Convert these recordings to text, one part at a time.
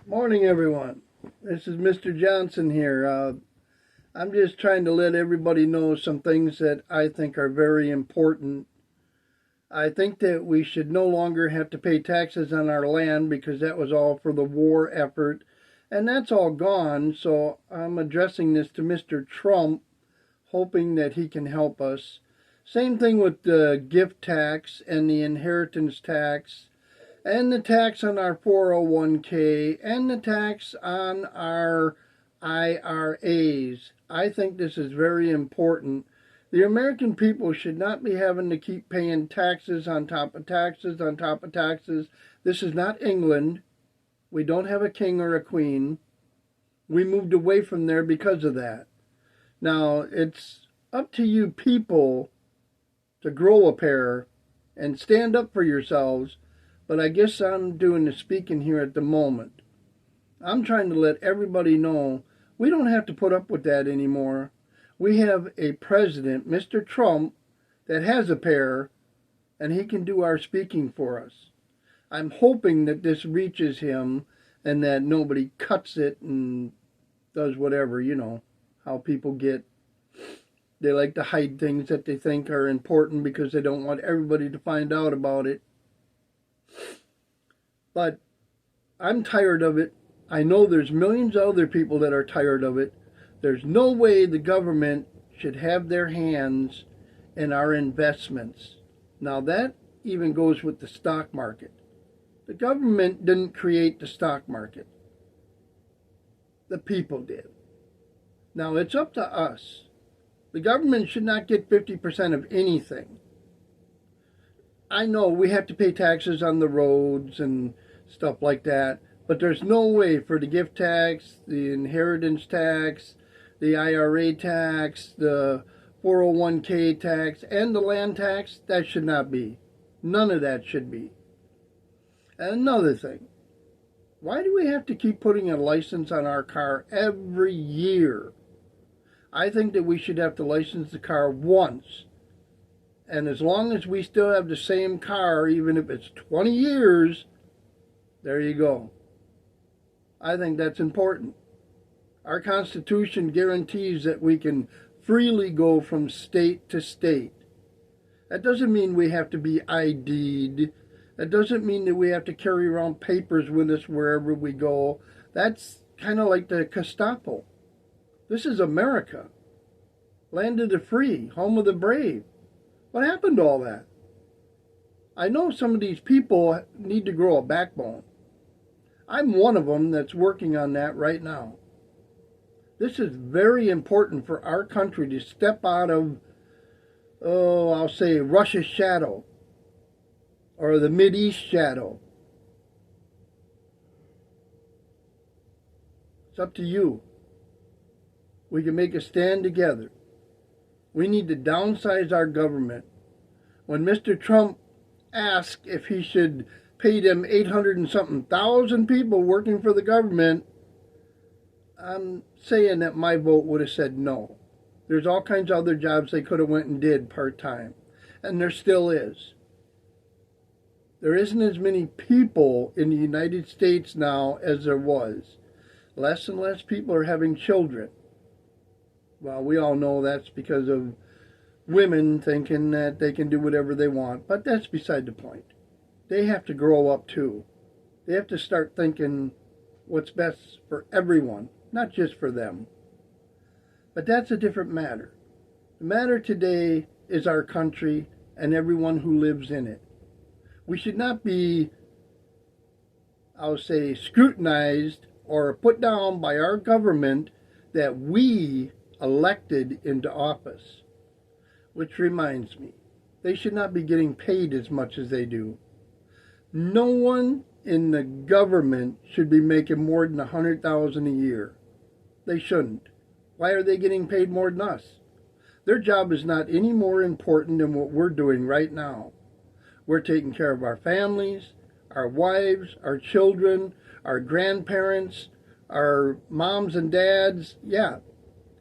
Morning, everyone. This is Mr. Johnson here. I'm just trying to let everybody know some things that I think are very important. I think that we should no longer have to pay taxes on our land because that was all for the war effort, and that's all gone. So I'm addressing this to Mr. Trump, hoping that he can help us. Same thing with the gift tax and the inheritance tax and the tax on our 401k and the tax on our IRAs. I think this is very important. The American people should not be having to keep paying taxes on top of taxes on top of taxes. This is not England. We don't have a king or a queen. We moved away from there because of that. Now, it's up to you people to grow a pair and stand up for yourselves, but I guess I'm doing the speaking here at the moment. I'm trying to let everybody know we don't have to put up with that anymore. We have a president, Mr. Trump, that has a pair, and he can do our speaking for us. I'm hoping that this reaches him and that nobody cuts it and does whatever, how people get. They like to hide things that they think are important because they don't want everybody to find out about it. But I'm tired of it. I know there's millions of other people that are tired of it. There's no way the government should have their hands in our investments. Now that even goes with the stock market. The government didn't create the stock market. The people did. Now it's up to us. The government should not get 50% of anything. I know we have to pay taxes on the roads and stuff like that, but there's no way for the gift tax, the inheritance tax, the IRA tax, the 401k tax, and the land tax, that should not be. None of that should be. And another thing, why do we have to keep putting a license on our car every year? I think that we should have to license the car once. And as long as we still have the same car, even if it's 20 years, there you go. I think that's important. Our Constitution guarantees that we can freely go from state to state. That doesn't mean we have to be ID'd. That doesn't mean that we have to carry around papers with us wherever we go. That's kind of like the Gestapo. This is America. Land of the free, home of the brave. What happened to all that? I know some of these people need to grow a backbone. I'm one of them that's working on that right now. This is very important for our country to step out of, I'll say Russia's shadow or the Mideast shadow. It's up to you. We can make a stand together. We need to downsize our government. When Mr. Trump asked if he should pay them 800 and something thousand people working for the government, I'm saying that my vote would have said no. There's all kinds of other jobs they could have went and did part-time. And there still is. There isn't as many people in the United States now as there was. Less and less people are having children. Well, we all know that's because of women thinking that they can do whatever they want, but that's beside the point. They have to grow up too. They have to start thinking what's best for everyone, not just for them. But that's a different matter. The matter today is our country and everyone who lives in it. We should not be, I'll say, scrutinized or put down by our government that we elected into office. Which reminds me, they should not be getting paid as much as they do. No one in the government should be making more than $100,000 a year. They shouldn't. Why are they getting paid more than us? Their job is not any more important than what we're doing right now. We're taking care of our families, our wives, our children, our grandparents, our moms and dads. Yeah,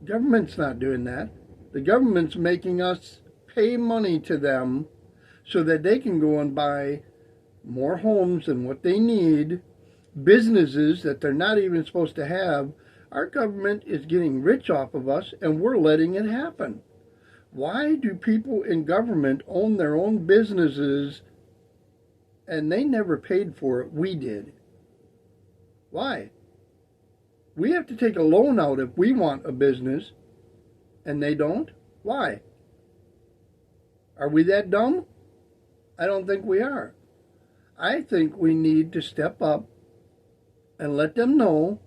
the government's not doing that. The government's making us pay money to them so that they can go and buy more homes than what they need, businesses that they're not even supposed to have. Our government is getting rich off of us, and we're letting it happen. Why do people in government own their own businesses and they never paid for it? We did. Why? We have to take a loan out if we want a business, and they don't? Why? Are we that dumb? I don't think we are. I think we need to step up and let them know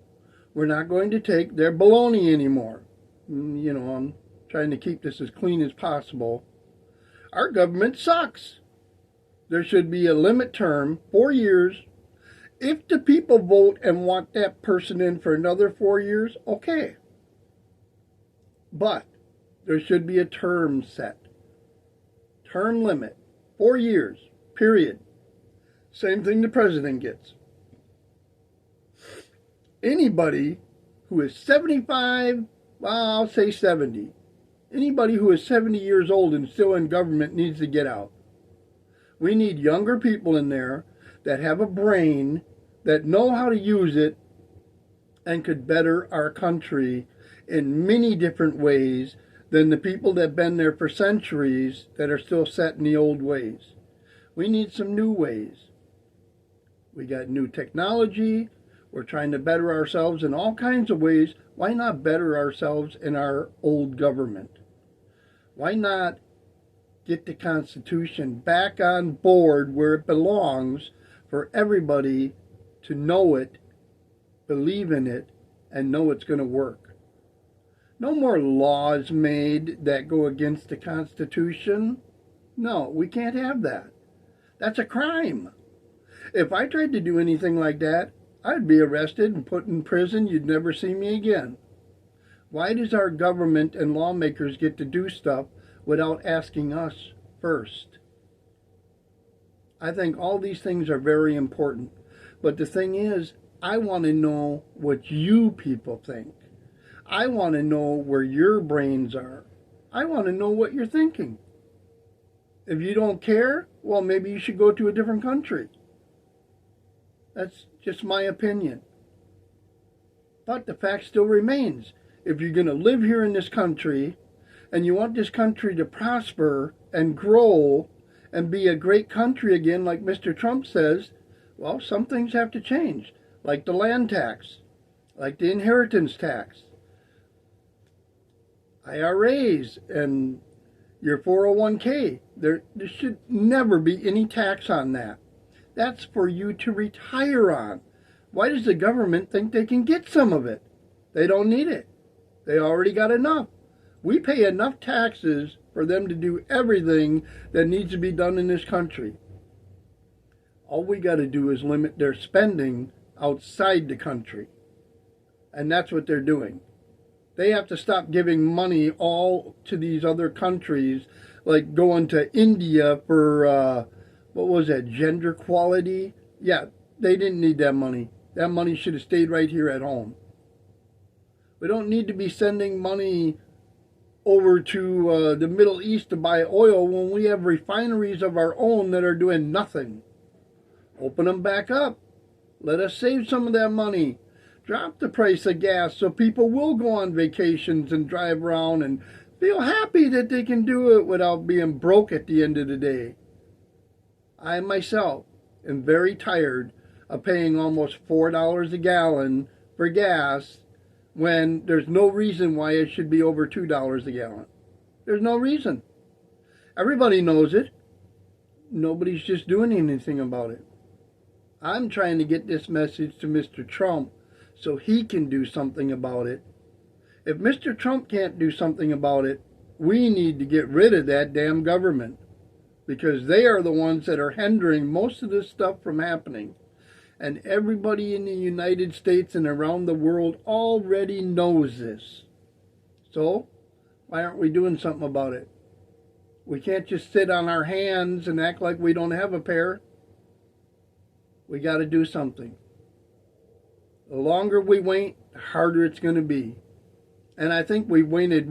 we're not going to take their baloney anymore. You know, I'm trying to keep this as clean as possible. Our government sucks. There should be a limit term, 4 years. If the people vote and want that person in for another 4 years, okay. But there should be a term set. Term limit, 4 years, period. Same thing the president gets. Anybody who is 75, well, I'll say 70. Anybody who is 70 years old and still in government needs to get out. We need younger people in there that have a brain, that know how to use it, and could better our country in many different ways than the people that have been there for centuries that are still set in the old ways. We need some new ways. We got new technology. We're trying to better ourselves in all kinds of ways. Why not better ourselves in our old government? Why not get the Constitution back on board where it belongs for everybody to know it, believe in it, and know it's going to work? No more laws made that go against the Constitution. No, we can't have that. That's a crime. If I tried to do anything like that, I'd be arrested and put in prison. You'd never see me again. Why does our government and lawmakers get to do stuff without asking us first? I think all these things are very important. But the thing is, I want to know what you people think. I want to know where your brains are. I want to know what you're thinking. If you don't care, well, maybe you should go to a different country. That's just my opinion. But the fact still remains. If you're going to live here in this country and you want this country to prosper and grow and be a great country again, like Mr. Trump says, well, some things have to change, like the land tax, like the inheritance tax, IRAs, and your 401k. There should never be any tax on that. That's for you to retire on. Why does the government think they can get some of it? They don't need it. They already got enough. We pay enough taxes for them to do everything that needs to be done in this country. All we got to do is limit their spending outside the country. And that's what they're doing. They have to stop giving money all to these other countries, like going to India for, what was that, gender equality? Yeah, they didn't need that money. That money should have stayed right here at home. We don't need to be sending money over to the Middle East to buy oil when we have refineries of our own that are doing nothing. Open them back up. Let us save some of that money. Drop the price of gas so people will go on vacations and drive around and feel happy that they can do it without being broke at the end of the day. I myself am very tired of paying almost $4 a gallon for gas when there's no reason why it should be over $2 a gallon. There's no reason. Everybody knows it. Nobody's just doing anything about it. I'm trying to get this message to Mr. Trump so he can do something about it. If Mr. Trump can't do something about it, we need to get rid of that damn government, because they are the ones that are hindering most of this stuff from happening. And everybody in the United States and around the world already knows this. So, why aren't we doing something about it? We can't just sit on our hands and act like we don't have a pair. We got to do something. The longer we wait, the harder it's going to be. And I think we've waited,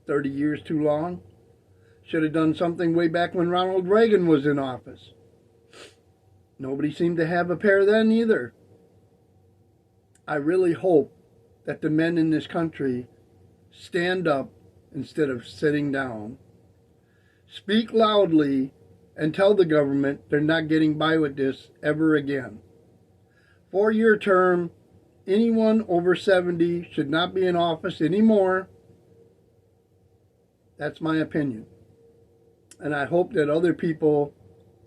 30 years too long? Should have done something way back when Ronald Reagan was in office. Nobody seemed to have a pair then either. I really hope that the men in this country stand up instead of sitting down. Speak loudly and tell the government they're not getting by with this ever again. 4-year term, anyone over 70 should not be in office anymore. That's my opinion. And I hope that other people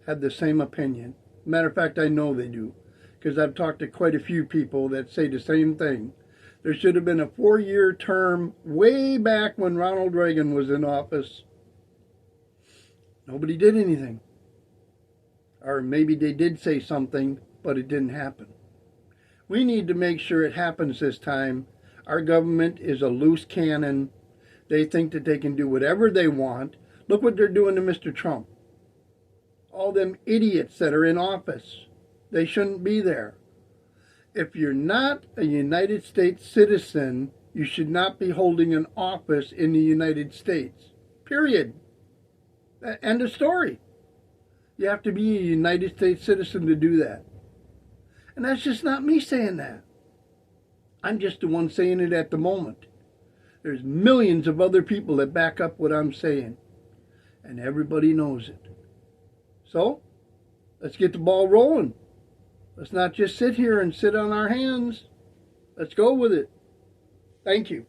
have the same opinion. Matter of fact, I know they do, because I've talked to quite a few people that say the same thing. There should have been a 4-year term way back when Ronald Reagan was in office. Nobody did anything. Or maybe they did say something, but it didn't happen. We need to make sure it happens this time. Our government is a loose cannon. They think that they can do whatever they want. Look what they're doing to Mr. Trump. All them idiots that are in office. They shouldn't be there. If you're not a United States citizen, you should not be holding an office in the United States. Period. End of story. You have to be a United States citizen to do that. And that's just not me saying that. I'm just the one saying it at the moment. There's millions of other people that back up what I'm saying. And everybody knows it. So, let's get the ball rolling. Let's not just sit here and sit on our hands. Let's go with it. Thank you.